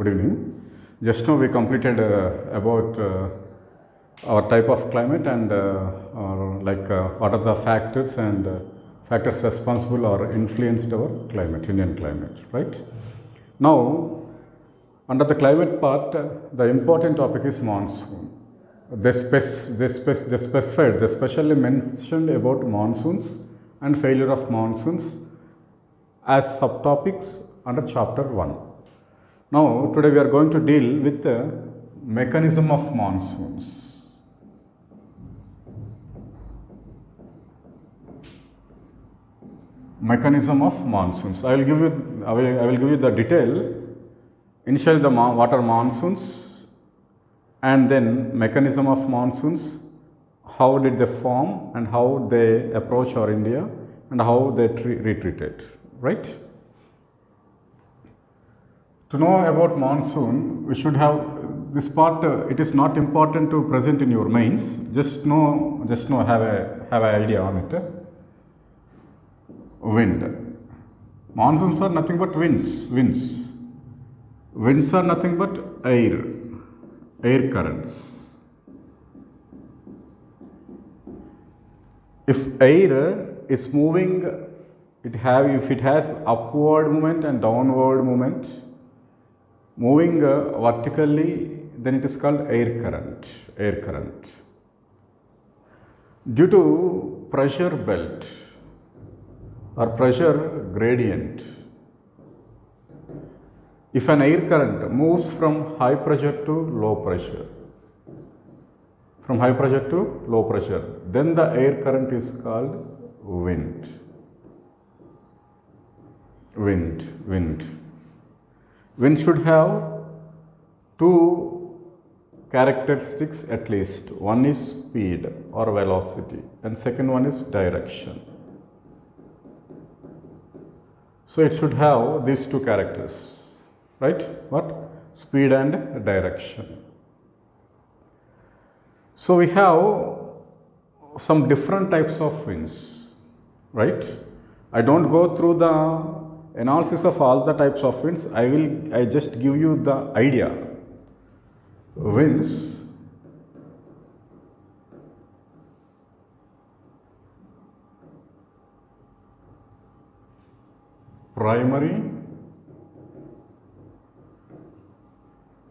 Good evening. Just now we completed about our type of climate and what are the factors and factors responsible or influenced our climate, Indian climate, right? Now, under the climate part, the important topic is monsoon. They specially mentioned about monsoons and failure of monsoons as subtopics under chapter 1. Now, today we are going to deal with the mechanism of monsoons. Mechanism of monsoons. I will give you the detail. Initially, what are monsoons, and then mechanism of monsoons. How did they form, and how they approach our India, and how they retreated. Right. To know about monsoon, we should have this part. It is not important to present in your minds. Just know, have an idea on it. Wind. Monsoons are nothing but winds. Winds are nothing but air currents. If air is moving, if it has upward movement and downward movement, moving vertically, then it is called air current. Due to pressure belt or pressure gradient, if an air current moves from high pressure to low pressure, then the air current is called wind. Wind should have two characteristics at least. One is speed or velocity, and second one is direction. So it should have these two characters, right? What? Speed and direction. So we have some different types of winds, right? I don't go through the analysis of all the types of winds. I just give you the idea. Winds primary,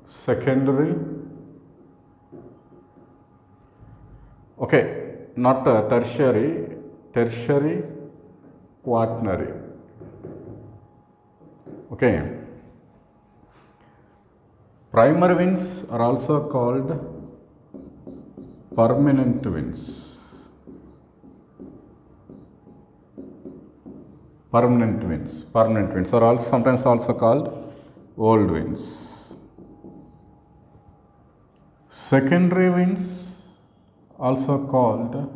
secondary, not tertiary, quaternary. Primary winds are also called permanent winds. Permanent winds are sometimes also called old winds. Secondary winds, also called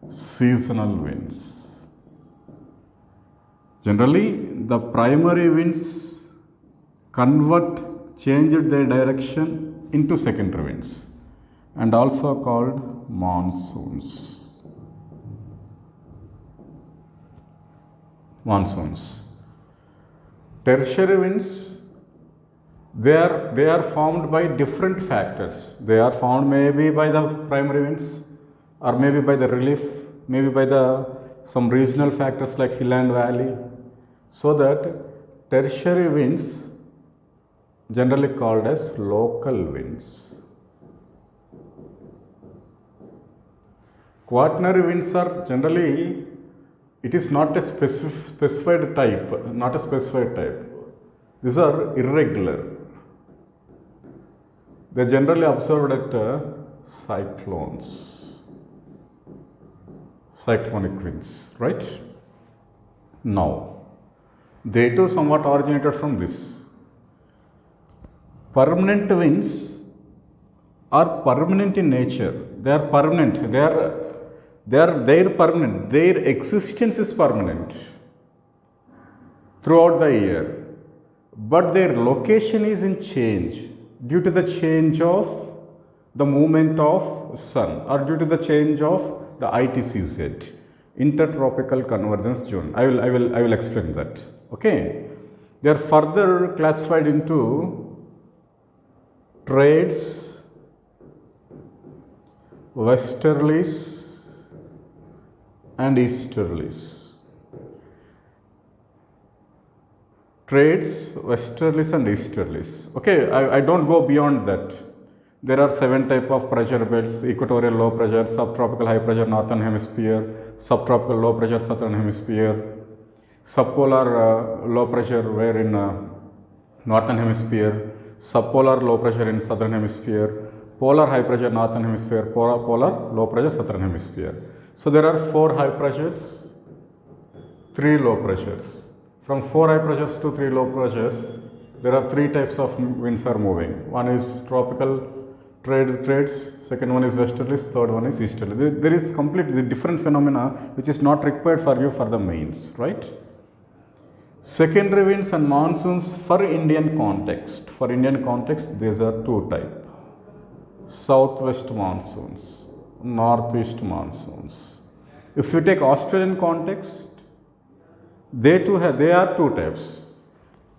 seasonal winds. Generally, the primary winds changed their direction into secondary winds and also called monsoons. Tertiary winds, they are formed by different factors. They are formed maybe by the primary winds, or maybe by the relief, maybe by some regional factors like hill and valley. So that tertiary winds, generally called as local winds. Quaternary winds are generally, it is not a specified type. These are irregular. They are generally observed at cyclonic winds, right? Now, they too somewhat originated from this. Permanent winds are permanent in nature. They are permanent. They're permanent. Their existence is permanent throughout the year. But their location is in change due to the change of the movement of sun, or due to the change of the ITCZ, Intertropical Convergence Zone. I will explain that. Okay. They are further classified into trades, westerlies and easterlies. Trades, westerlies and easterlies. Okay, I don't go beyond that. There are 7 types of pressure belts: equatorial low pressure, subtropical high pressure northern hemisphere, subtropical low pressure southern hemisphere, subpolar low pressure where in northern hemisphere, subpolar low pressure in southern hemisphere, polar high pressure northern hemisphere, polar low pressure southern hemisphere. So there are 4 high pressures, 3 low pressures. From 4 high pressures to 3 low pressures, there are 3 types of winds are moving. One is tropical trades, second one is westerlies, third one is easterly. There is completely different phenomena which is not required for you for the mains, right? Secondary winds and monsoons for Indian context. For Indian context, these are 2 types: southwest monsoons, northeast monsoons. If you take Australian context, they are 2 types.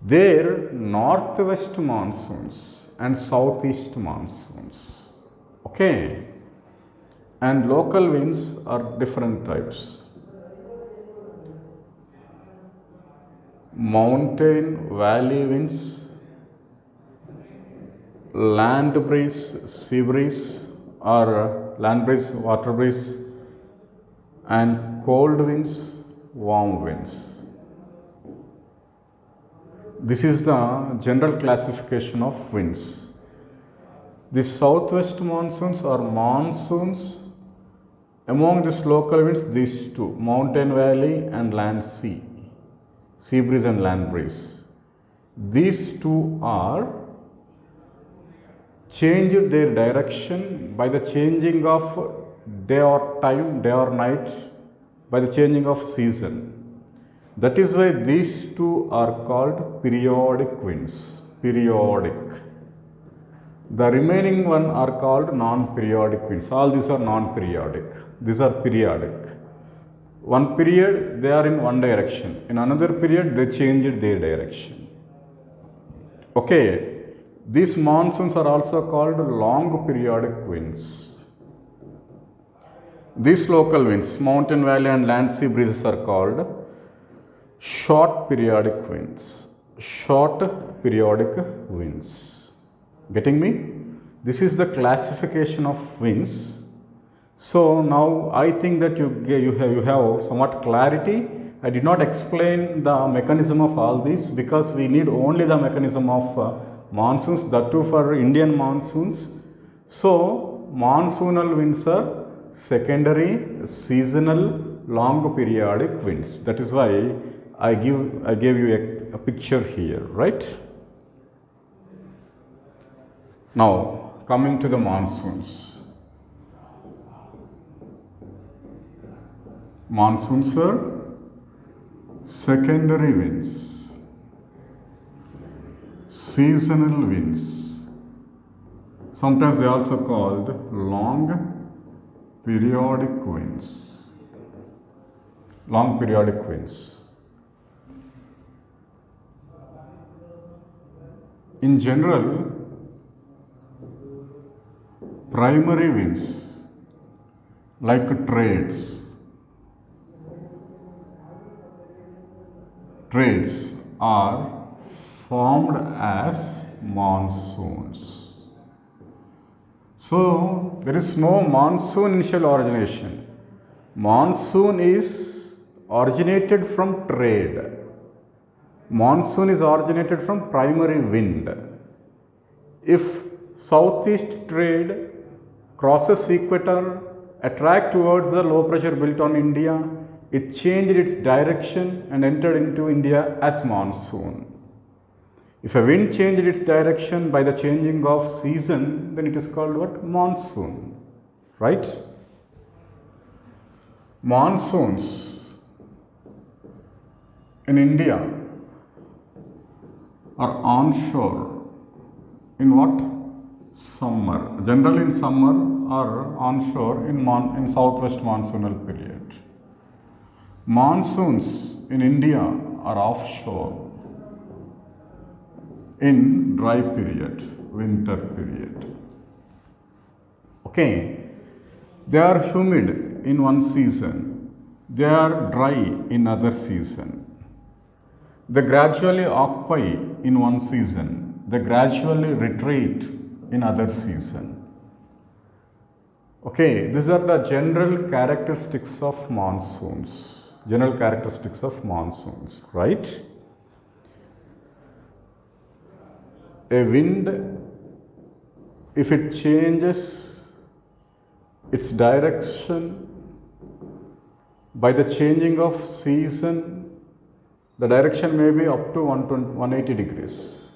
There northwest monsoons and southeast monsoons. Okay, and local winds are different types: mountain valley winds, land breeze, sea breeze or land breeze, water breeze, and cold winds, warm winds. This is the general classification of winds. The southwest monsoons are monsoons. Among these local winds, these 2: mountain valley and land sea, sea breeze and land breeze. These 2 are changed their direction by the changing of day or time, day or night, by the changing of season. That is why these 2 are called periodic winds. Periodic. The remaining one are called non-periodic winds. All these are non-periodic. These are periodic. One period they are in one direction. In another period they changed their direction. Okay. These monsoons are also called long periodic winds. These local winds, mountain valley and land sea breezes, are called short periodic winds. Short periodic winds. Getting me? This is the classification of winds. So now I think that you have somewhat clarity. I did not explain the mechanism of all these because we need only the mechanism of monsoons, that too for Indian monsoons. So monsoonal winds are secondary, seasonal, long periodic winds. That is why I gave you a picture here, right? Now coming to the monsoons. Monsoons are secondary winds, seasonal winds. Sometimes they are also called long periodic winds. Long periodic winds. In general, primary winds like trades are formed as monsoons. So there is no monsoon initial origination. Monsoon is originated from trade. Monsoon is originated from primary wind. If southeast trade crosses equator, attract towards the low pressure belt on India, it changed its direction and entered into India as monsoon. If a wind changed its direction by the changing of season, then it is called what? Monsoon, right? Monsoons in India are onshore in what? Summer. Generally in summer or onshore in southwest monsoonal period. Monsoons in India are offshore. in dry period, winter period. Okay, they are humid in one season, they are dry in other season. They gradually occupy in one season, they gradually retreat in other season. Okay, these are the general characteristics of monsoons. General characteristics of monsoons, right? A wind, if it changes its direction by the changing of season, the direction may be up to 180 degrees.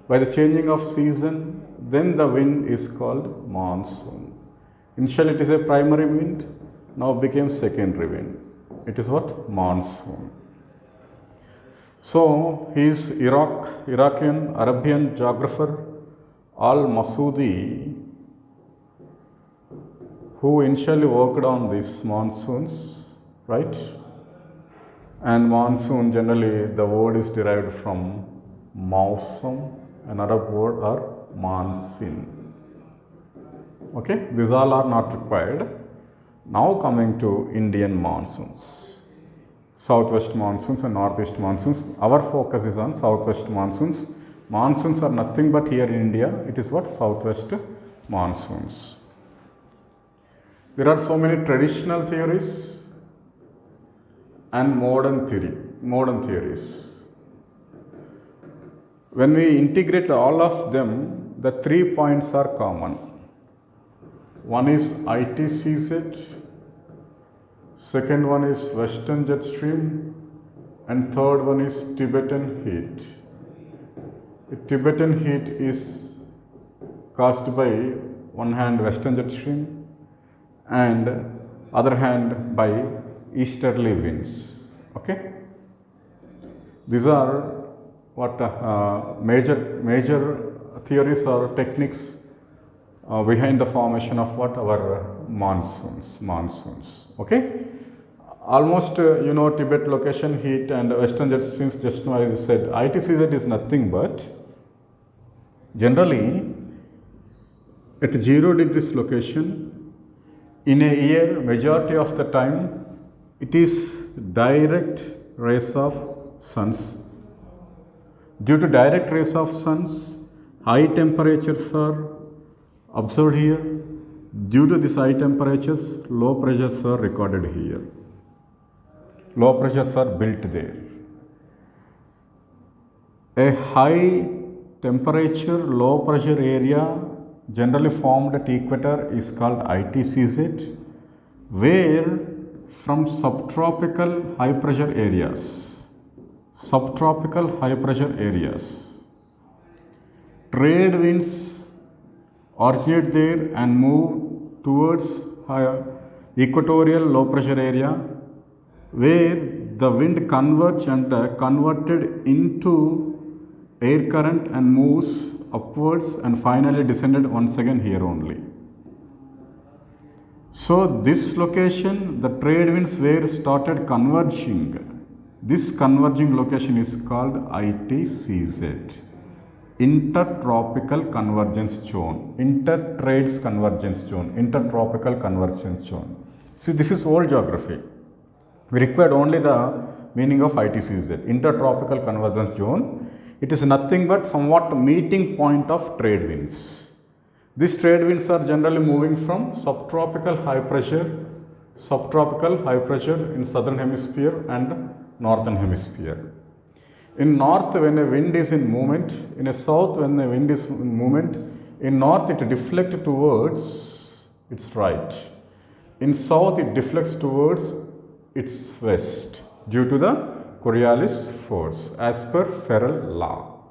By the changing of season, then the wind is called monsoon. Initially it is a primary wind, now became secondary wind. It is what? Monsoon. So he is Iraqian Arabian geographer Al-Masudi, who initially worked on these monsoons, right? And monsoon, generally the word is derived from mausam, an Arab word, or monsoon. Okay, these all are not required. Now coming to Indian monsoons, southwest monsoons and northeast monsoons. Our focus is on southwest monsoons. Monsoons are nothing but here in India, it is what? Southwest monsoons. There are so many traditional theories and modern theories. When we integrate all of them, the 3 points are common. One is ITCZ, second one is Western Jet Stream, and third one is Tibetan heat. The Tibetan heat is caused by one hand Western Jet Stream and other hand by easterly winds. Okay, these are what major theories or techniques behind the formation of what our monsoons. Okay, almost Tibet location heat and Western Jet Streams. Just now I said ITCZ is nothing but generally at 0 degrees location in a year, majority of the time it is direct rays of suns. Due to direct rays of suns, high temperatures are observed here. Due to these high temperatures, low pressures are recorded here. Low pressures are built there. A high temperature, low pressure area generally formed at equator is called ITCZ, where from subtropical high pressure areas, trade winds originate there and move towards equatorial low pressure area, where the wind converges and converted into air current and moves upwards and finally descended once again here only. So this location, the trade winds were started converging. This converging location is called ITCZ, Intertropical Convergence Zone, Intertrades Convergence Zone, Intertropical Convergence Zone. See, this is old geography. We required only the meaning of ITCZ, Intertropical Convergence Zone. It is nothing but somewhat meeting point of trade winds. These trade winds are generally moving from subtropical high pressure in southern hemisphere and northern hemisphere. In north, when a wind is in movement, in a south, when a wind is in movement, in north it deflects towards its right. In south it deflects towards its west due to the Coriolis force as per Ferrel law.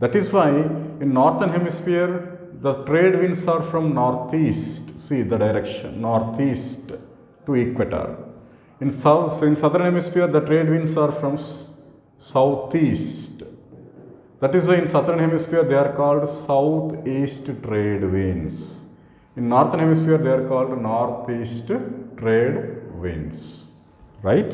That is why in northern hemisphere the trade winds are from northeast, see the direction, northeast to equator. In southern hemisphere the trade winds are from southeast. That is why in southern hemisphere they are called southeast trade winds. In northern hemisphere they are called northeast trade winds. Right?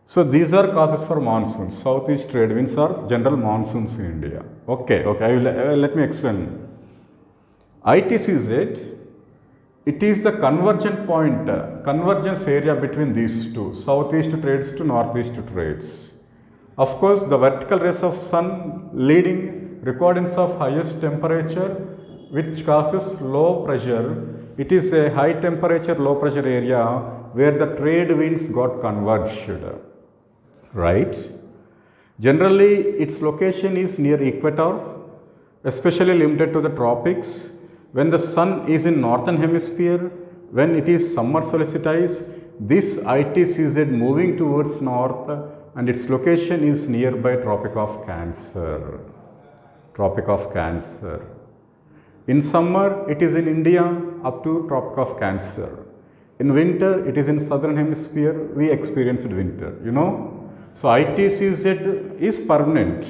So these are causes for monsoons. Southeast trade winds are general monsoons in India. Okay, let me explain. ITCZ, it is the convergent point, convergence area between these two, southeast trades to northeast trades. Of course, the vertical rays of sun leading recordings of highest temperature, which causes low pressure. It is a high temperature, low pressure area where the trade winds got converged, right? Generally, its location is near equator, especially limited to the tropics. When the sun is in northern hemisphere, when it is summer solstice, this ITCZ moving towards north and its location is nearby Tropic of Cancer. Tropic of Cancer. In summer, it is in India up to Tropic of Cancer. In winter, it is in southern hemisphere. We experienced winter, So ITCZ is permanent,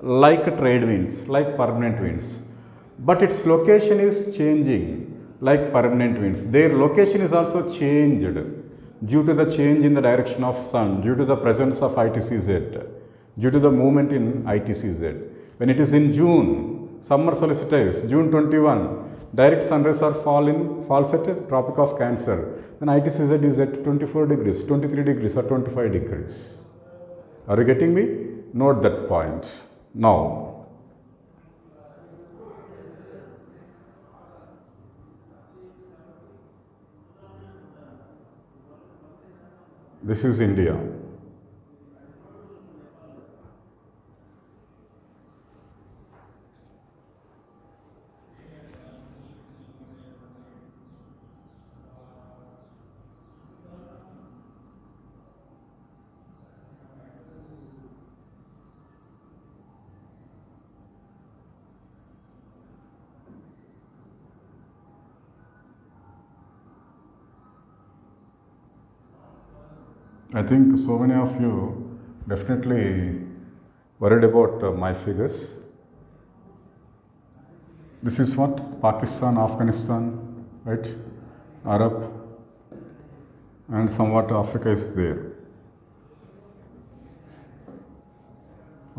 like trade winds, like permanent winds. But its location is changing, like permanent winds. Their location is also changed due to the change in the direction of sun, due to the presence of ITCZ, due to the movement in ITCZ. When it is in June, summer solstice, June 21, direct sun rays are falls at Tropic of Cancer. Then ITCZ is at 24 degrees, 23 degrees or 25 degrees. Are you getting me? Note that point. Now, this is India. I think so many of you definitely worried about my figures. This is what? Pakistan, Afghanistan, right? Arab, and somewhat Africa is there.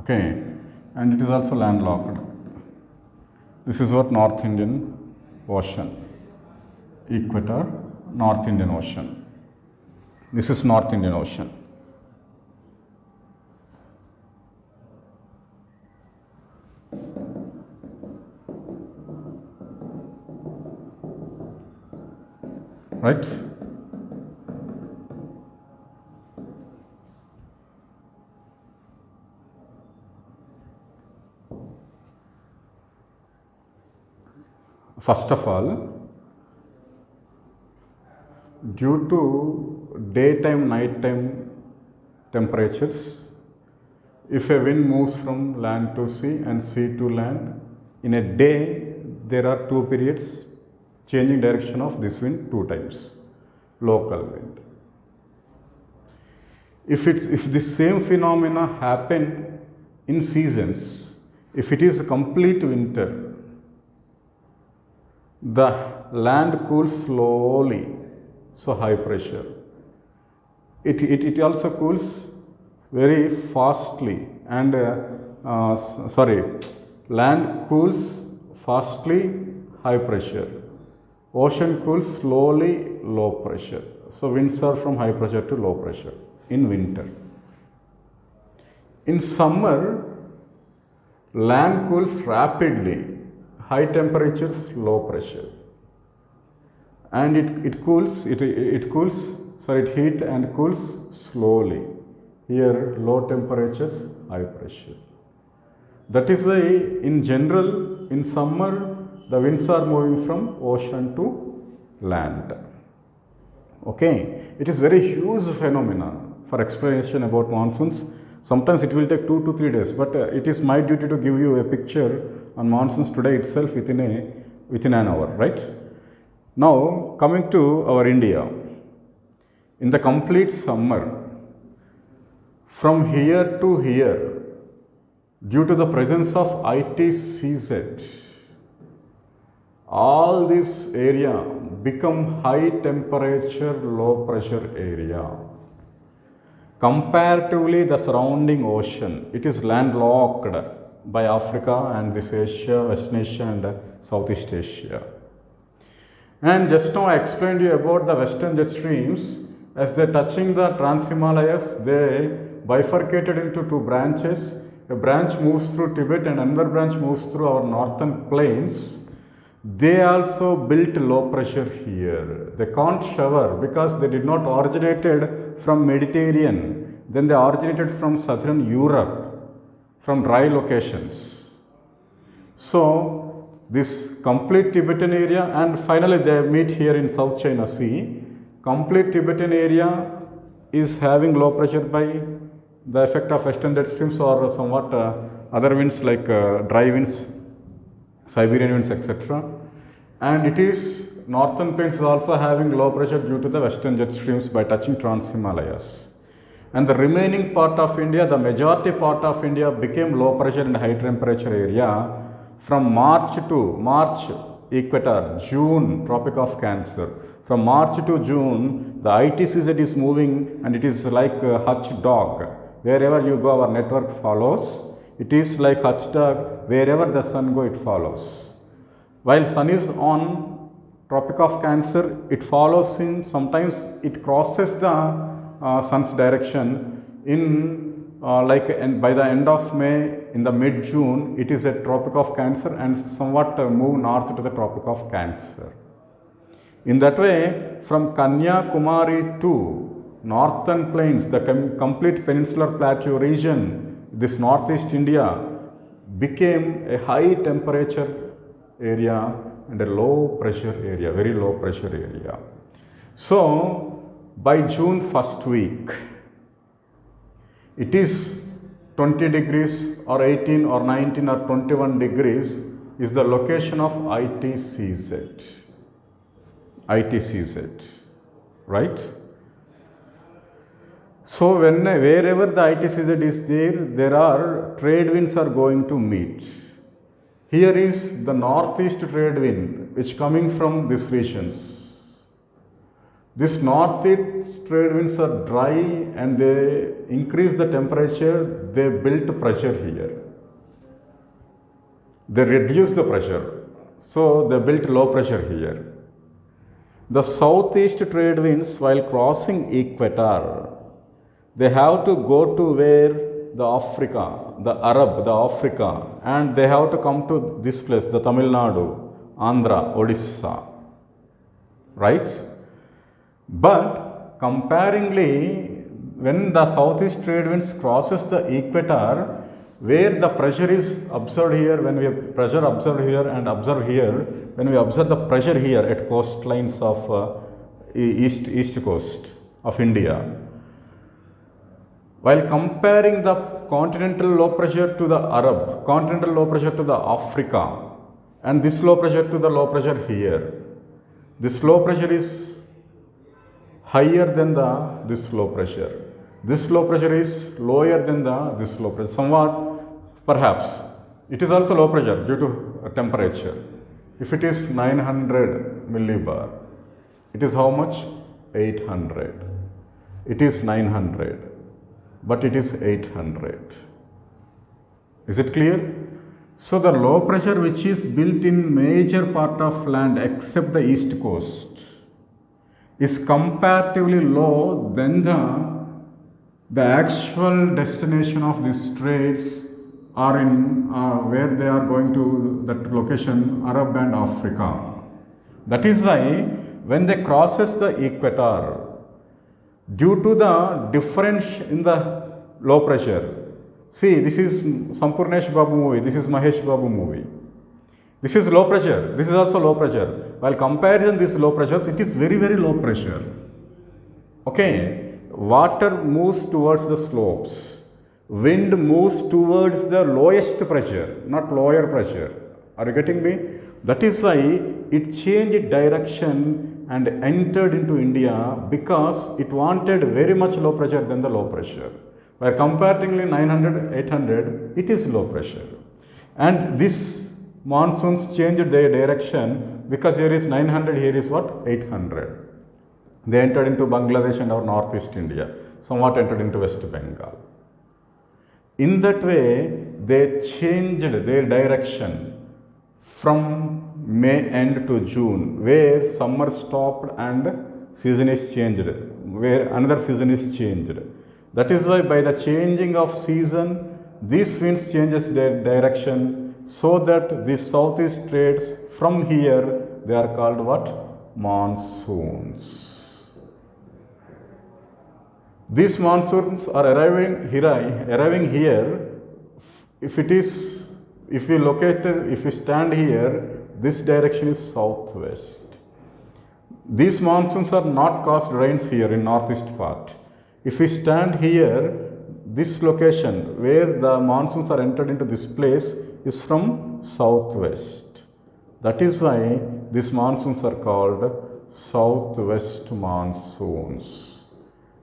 Okay, and it is also landlocked. This is what? North Indian Ocean, equator, North Indian Ocean. This is North Indian Ocean. Right? First of all, due to daytime, nighttime temperatures, if a wind moves from land to sea and sea to land, in a day there are two periods changing direction of this wind two times, local wind. If this same phenomena happen in seasons, if it is a complete winter, the land cools slowly, so high pressure. It also cools very fastly and land cools fastly, high pressure. Ocean cools slowly, low pressure. So winds are from high pressure to low pressure in winter. In summer, land cools rapidly, high temperatures, low pressure. And it heat and cools slowly. Here low temperatures, high pressure. That is why in general in summer the winds are moving from ocean to land. Okay, it is very huge phenomena. For explanation about monsoons, sometimes it will take 2 to 3 days, but it is my duty to give you a picture on monsoons today itself within an hour, right? Now, coming to our India, in the complete summer, from here to here, due to the presence of ITCZ, all this area become high temperature, low pressure area. comparatively the surrounding ocean, it is landlocked by Africa and this Asia, Western Asia and Southeast Asia. And just now I explained you about the western jet streams. As they touching the Trans-Himalayas, they bifurcated into two branches. A branch moves through Tibet and another branch moves through our northern plains. They also built low pressure here. They can't shower because they did not originated from Mediterranean. Then they originated from southern Europe, from dry locations. So this complete Tibetan area, and finally they meet here in South China Sea. Complete Tibetan area is having low pressure by the effect of western jet streams or somewhat other winds like dry winds, Siberian winds, etc. And it is northern plains is also having low pressure due to the western jet streams by touching Trans-Himalayas. And the remaining part of India, the majority part of India became low pressure and high temperature area from March equator, June Tropic of Cancer. From March to June, the ITCZ is moving and it is like a hutch dog. Wherever you go, our network follows. It is like hutch dog, wherever the sun go, it follows. While sun is on Tropic of Cancer, it follows in, sometimes it crosses the sun's direction in and by the end of May, in the mid-June, it is at Tropic of Cancer and somewhat move north to the Tropic of Cancer. In that way, from Kanyakumari to northern plains, the complete peninsular plateau region, this northeast India became a high temperature area and a low pressure area, very low pressure area. So, by June first week, it is 20 degrees or 18 or 19 or 21 degrees is the location of ITCZ. ITCZ, right? So, wherever the ITCZ is there, there are trade winds are going to meet. Here is the northeast trade wind which coming from these regions. These northeast trade winds are dry and they increase the temperature, they build pressure here. They reduce the pressure, so they built low pressure here. The southeast trade winds, while crossing equator, they have to go to where the Africa, the Africa, and they have to come to this place, the Tamil Nadu, Andhra, Odisha, right? But comparingly, when the southeast trade winds crosses the equator, where the pressure is observed here, when we have pressure observed here and observed here, when we observe the pressure here at coastlines of east coast of India, while comparing the continental low pressure to the continental low pressure to the Africa, and this low pressure to the low pressure here, this low pressure is higher than this low pressure. This low pressure is lower than this low pressure, somewhat. Perhaps it is also low pressure due to temperature. If it is 900 millibar, it is how much? 800. It is 900, but it is 800. Is it clear? So the low pressure which is built in major part of land except the east coast is comparatively low than the actual destination of these trades are in where they are going to that location, Arab and Africa. That is why when they crosses the equator, due to the difference in the low pressure, see, this is Sampurnesh Babu movie, this is Mahesh Babu movie. This is low pressure, this is also low pressure. While comparison these low pressures, it is very, very low pressure. Okay, water moves towards the slopes. Wind moves towards the lowest pressure, not lower pressure. Are you getting me? That is why it changed direction and entered into India because it wanted very much low pressure than the low pressure. Where comparatively 900, 800, it is low pressure. And this monsoons changed their direction because here is 900, here is what? 800. They entered into Bangladesh and our northeast India. somewhat entered into West Bengal. In that way, they changed their direction from May end to June, where summer stopped and season is changed, where another season is changed. That is why by the changing of season, these winds changes their direction, so that the southeast trades from here, they are called what? Monsoons. These monsoons are arriving here. If we stand here, this direction is southwest. These monsoons are not caused rains here in northeast part. If we stand here, this location where the monsoons are entered into this place is from southwest. That is why these monsoons are called southwest monsoons.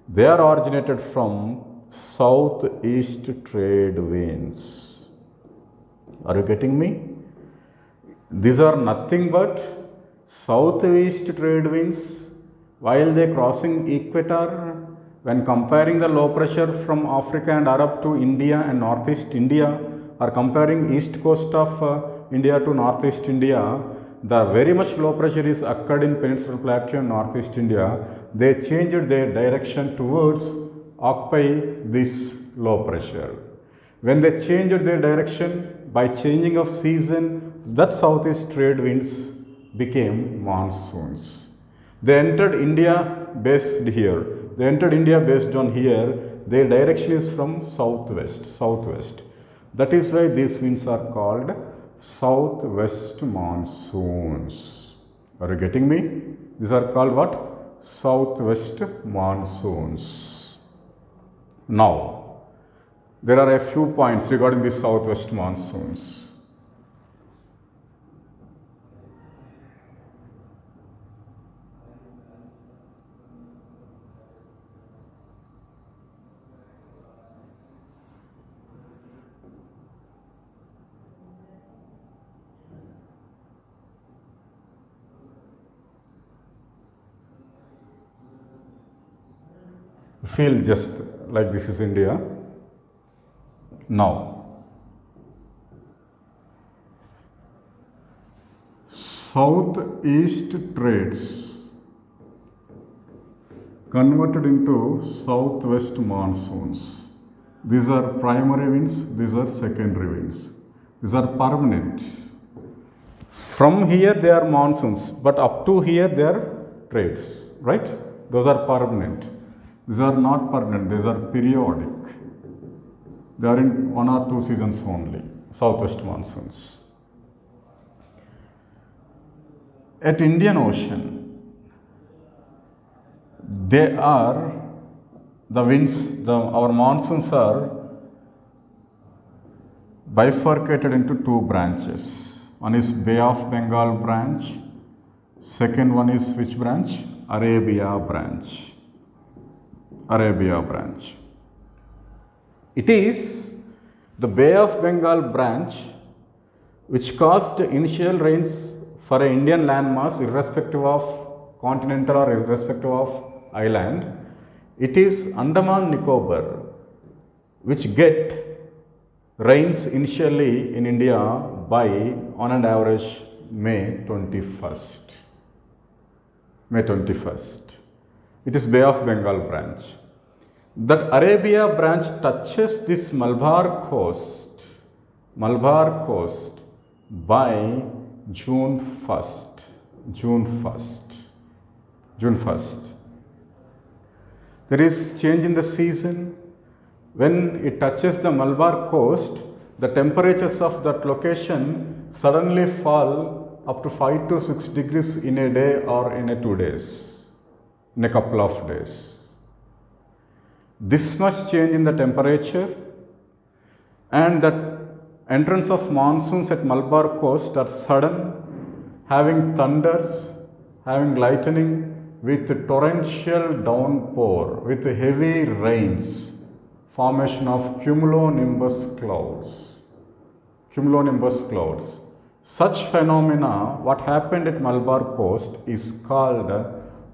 They are originated from southeast trade winds. Are you getting me? These are nothing but southeast trade winds while they crossing equator. When comparing the low pressure from Africa and Arab to India and Northeast India, or comparing east coast of India to Northeast India, the very much low pressure is occurred in Peninsular Plateau and Northeast India. They changed their direction towards occupy this low pressure. When they changed their direction by changing of season, that southeast trade winds became monsoons. They entered India based here. They entered India based on here. Their direction is from southwest. That is why these winds are called southwest monsoons. Are you getting me? These are called what? Southwest monsoons. Now, there are a few points regarding these southwest monsoons. Feel just like this is India. Now, southeast trades converted into southwest monsoons. These are primary winds, these are secondary winds. These are permanent. From here they are monsoons, but up to here they are trades, right? Those are permanent. These are not permanent, these are periodic. They are in 1 or 2 seasons only, southwest monsoons. At Indian Ocean, they are the winds, our monsoons are bifurcated into 2 branches. One is Bay of Bengal branch, second one is which branch? Arabia branch. It is the Bay of Bengal branch which caused initial rains for an Indian landmass irrespective of continental or irrespective of island. It is Andaman Nicobar which get rains initially in India by on an average May 21st. It is Bay of Bengal branch. That Arabia branch touches this Malabar coast by June 1st. There is change in the season. When it touches the Malabar coast, the temperatures of that location suddenly fall up to 5 to 6 degrees in a day or in a 2 days, in a couple of days. This much change in the temperature and that entrance of monsoons at Malabar coast are sudden, having thunders, having lightning with torrential downpour, with heavy rains, formation of cumulonimbus clouds. Such phenomena, what happened at Malabar coast is called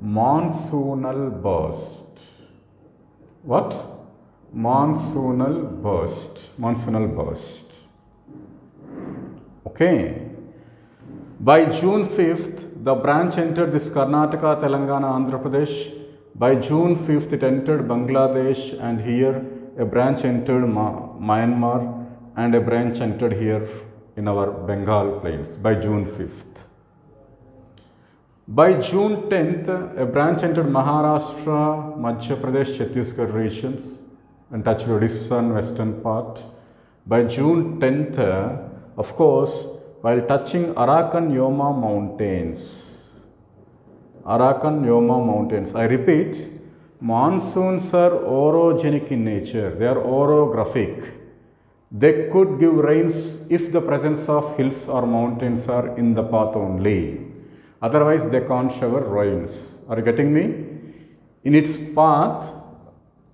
monsoonal burst. what? Monsoonal burst. Monsoonal burst. Okay. By June 5th, the branch entered this Karnataka, Telangana, Andhra Pradesh. By June 5th, it entered Bangladesh, and here a branch entered Myanmar, and a branch entered here in our Bengal plains by June 5th. By June 10th, a branch entered Maharashtra, Madhya Pradesh, Chhattisgarh regions and touched Odisha and western part. By June 10th, of course, while touching Arakan Yoma mountains. Arakan Yoma mountains. I repeat, monsoons are orogenic in nature. They are orographic. They could give rains if the presence of hills or mountains are in the path only. Otherwise, they can't shower rains. Are you getting me? In its path,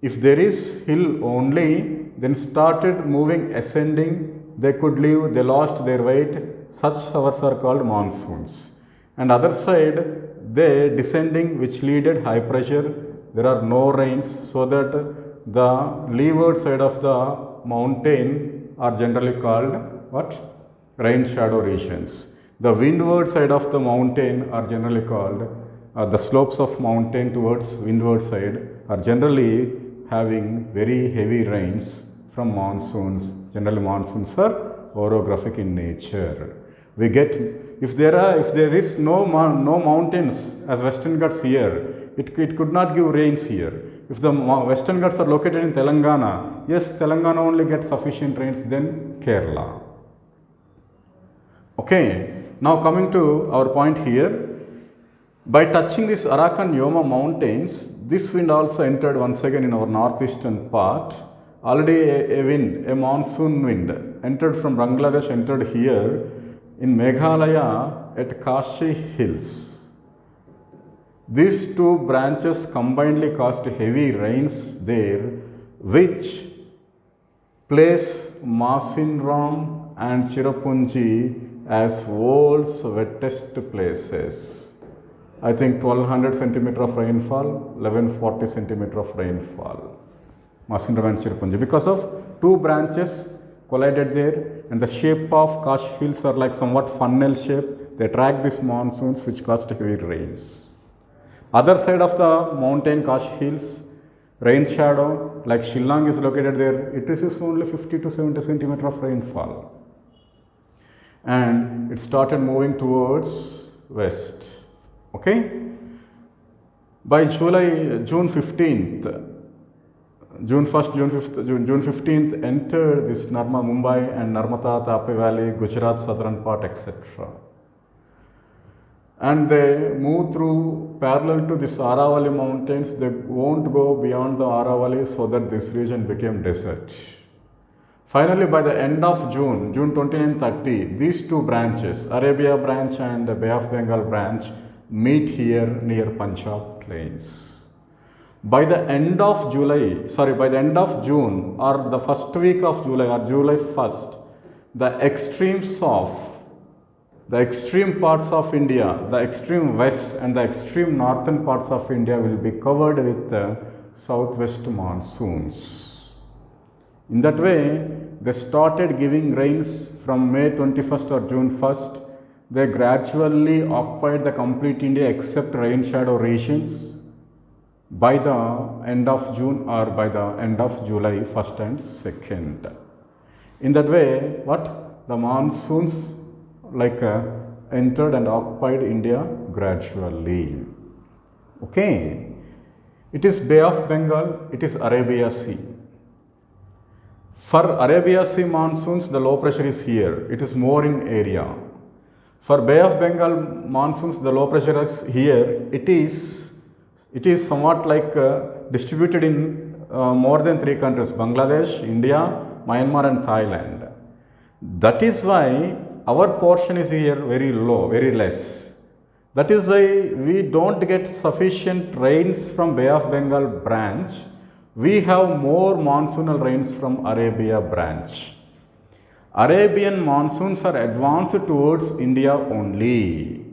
if there is hill only, then started moving ascending, they could leave, they lost their weight. Such showers are called monsoons. And other side, they descending, which leaded high pressure. There are no rains, so that the leeward side of the mountain are generally called what? Rain shadow regions. The windward side of the mountain are generally called, the slopes of mountain towards windward side are generally having very heavy rains from monsoons. Generally monsoons are orographic in nature. We get, if there is no mountains as Western Ghats here, it could not give rains here. If the Western Ghats are located in Telangana, yes, Telangana only gets sufficient rains than Kerala. Okay. Now coming to our point here, by touching this Arakan Yoma mountains, this wind also entered once again in our northeastern part. Already a wind, a monsoon wind, entered from Bangladesh, entered here in Meghalaya at Kashi Hills. These two branches combinedly caused heavy rains there, which place Masinram and Cherrapunji as world's wettest places. I think 1200 centimeter of rainfall, 1140 centimeter of rainfall. Masinram and Cherrapunji. Because of two branches collided there, and the shape of Kashi Hills are like somewhat funnel shape. They attract these monsoons which caused heavy rains. Other side of the mountain, Kashi Hills, rain shadow, like Shillong is located there, it receives only 50 to 70 centimeter of rainfall. And it started moving towards west. Okay? By June 15th, June 1st, June 5th, June 15th entered this Mumbai and Narmada, Tapi Valley, Gujarat, southern part, etc. And they move through parallel to this Aravalli mountains. They won't go beyond the Aravalli, so that this region became desert. Finally, by the end of June, June 29-30, these two branches, Arabia branch and the Bay of Bengal branch, meet here near Punjab plains. By the end of June or the first week of July or July 1st, the extreme parts of India, the extreme west and the extreme northern parts of India will be covered with the southwest monsoons. In that way, they started giving rains from May 21st or June 1st. They gradually occupied the complete India except rain shadow regions by the end of June or by the end of July 1st and 2nd. In that way, the monsoons entered and occupied India gradually. Okay. It is Bay of Bengal, it is Arabia Sea. For Arabia Sea monsoons, the low pressure is here. It is more in area. For Bay of Bengal monsoons, the low pressure is here. It is somewhat distributed in more than 3 countries, Bangladesh, India, Myanmar and Thailand. That is why our portion is here very low, very less. That is why we don't get sufficient rains from Bay of Bengal branch. We have more monsoonal rains from Arabia branch. Arabian monsoons are advanced towards India only.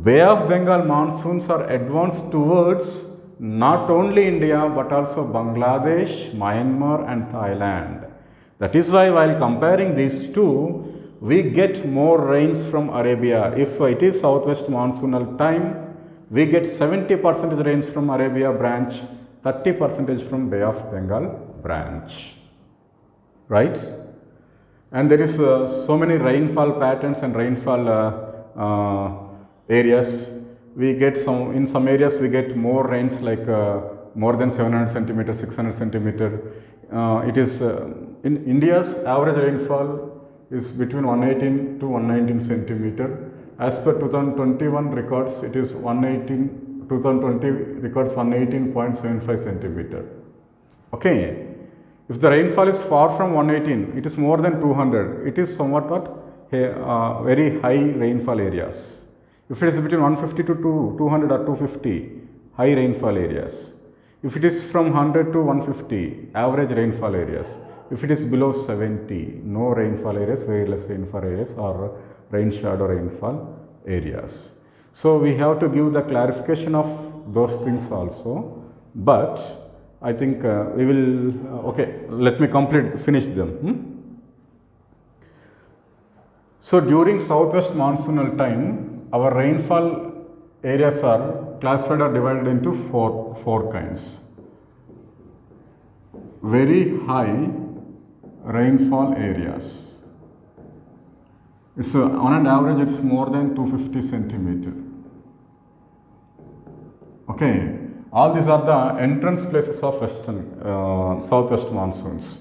Bay of Bengal monsoons are advanced towards not only India but also Bangladesh, Myanmar and Thailand. That is why while comparing these two, we get more rains from Arabia. If it is southwest monsoonal time, we get 70% rains from Arabia branch, 30% from Bay of Bengal branch, right? And there is so many rainfall patterns and rainfall areas. We get in some areas we get more rains like more than 700 centimeters, 600 centimeter. It is in India's average rainfall is between 118 to 119 centimeter. As per 2021 records, it is 2020 records 118.75 centimeter. Okay, if the rainfall is far from 118, it is more than 200. It is somewhat very high rainfall areas. If it is between 150 to 200 or 250, high rainfall areas. If it is from 100 to 150, average rainfall areas. If it is below 70, no rainfall areas, very less rainfall areas, or rain shadow rainfall areas. So we have to give the clarification of those things also, but I think we will, okay, let me finish them. So during southwest monsoonal time, our rainfall areas are classified or divided into four kinds. Very high rainfall areas. It's on an average it's more than 250 centimeter. Okay, all these are the entrance places of southwest monsoons.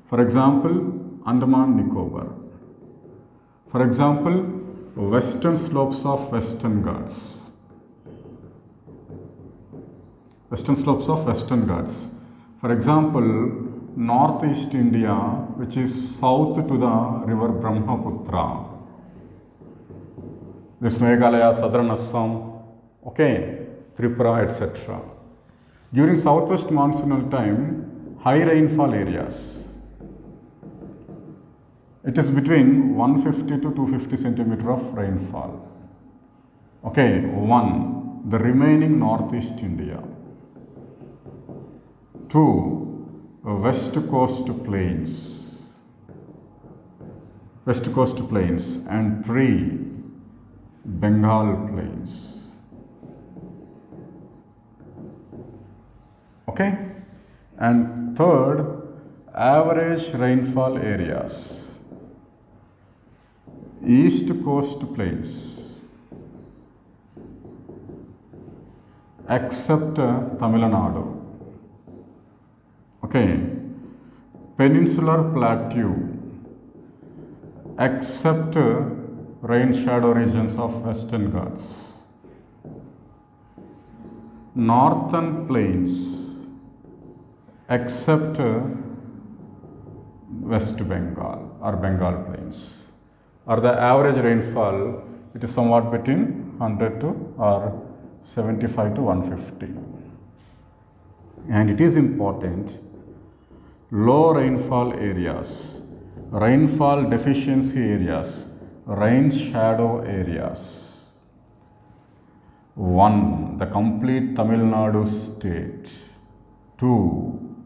For example, Andaman Nicobar. For example, western slopes of Western Ghats. Western slopes of Western Ghats. For example, northeast India, which is south to the river Brahmaputra. This Meghalaya, southern Assam, okay, Tripura, etc. During southwest monsoonal time, high rainfall areas. It is between 150 to 250 centimeter of rainfall. Okay, the remaining northeast India. 2, west coast plains. West coast plains. And 3, Bengal plains. Okay, and 3rd, average rainfall areas. East coast plains, except Tamil Nadu. Okay, peninsular plateau, except rain shadow regions of Western Ghats. Northern plains, except West Bengal or Bengal plains. Or the average rainfall, it is somewhat between 100 to or 75 to 150. And it is important, low rainfall areas, rainfall deficiency areas, rain shadow areas. 1, the complete Tamil Nadu state. 2,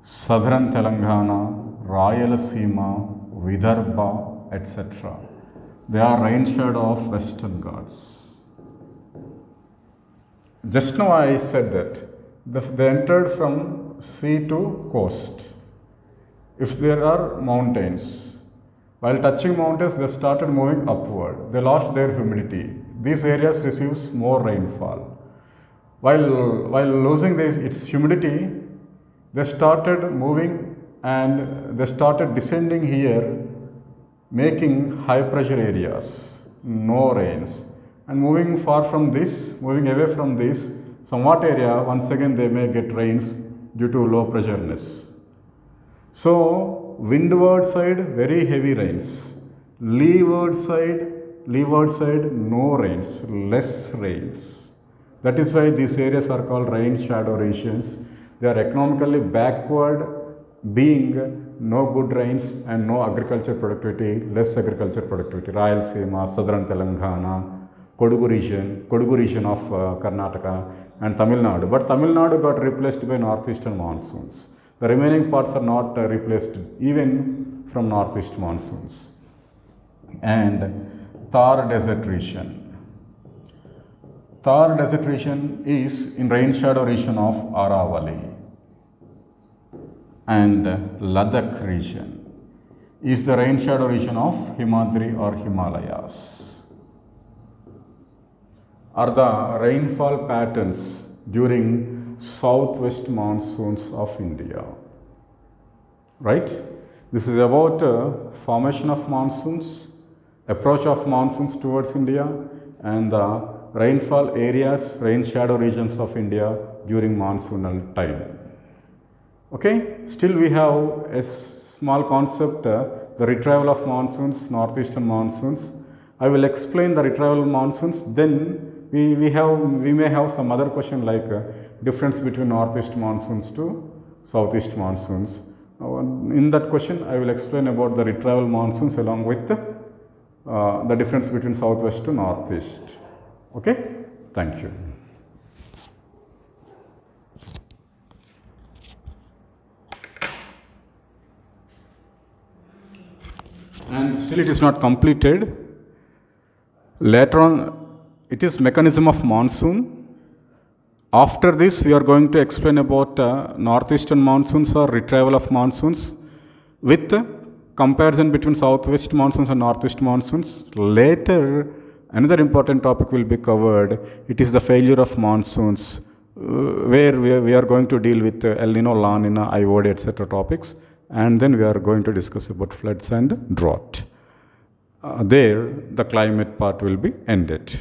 southern Telangana, Rayalaseema, Vidarbha, etc. They are rain shadow of Western Ghats. Just now I said that they entered from sea to coast. If there are mountains, while touching mountains, they started moving upward. They lost their humidity. These areas receives more rainfall. While losing its humidity, they started moving and they started descending here, making high pressure areas, no rains, and moving away from this, somewhat area, once again they may get rains due to low pressureness. So, windward side, very heavy rains. Leeward side, no rains, less rains. That is why these areas are called rain shadow regions. They are economically backward, being no good rains and no agriculture productivity, less agriculture productivity. Rayalaseema, southern Telangana, Kodugu region of Karnataka and Tamil Nadu. But Tamil Nadu got replaced by northeastern monsoons. The remaining parts are not replaced even from northeast monsoons. And Thar Desert region. Thar Desert region is in rain shadow region of Aravalli. And Ladakh region is the rain shadow region of Himadri or Himalayas. Are the rainfall patterns during southwest monsoons of India. Right? This is about formation of monsoons, approach of monsoons towards India, and the rainfall areas, rain shadow regions of India during monsoonal time. Okay, still we have a small concept, the retrieval of monsoons, northeastern monsoons. I will explain the retrieval monsoons, then we may have some other question like difference between northeast monsoons to southeast monsoons. In that question, I will explain about the retrieval monsoons along with the difference between southwest to northeast. Okay, thank you. And still it is not completed. Later on, it is mechanism of monsoon. After this, we are going to explain about northeastern monsoons or retrieval of monsoons with comparison between southwest monsoons and northeast monsoons. Later, another important topic will be covered. It is the failure of monsoons, where we are going to deal with El Nino, La Nina, IOD, etc. topics. And then we are going to discuss about floods and drought. There, the climate part will be ended.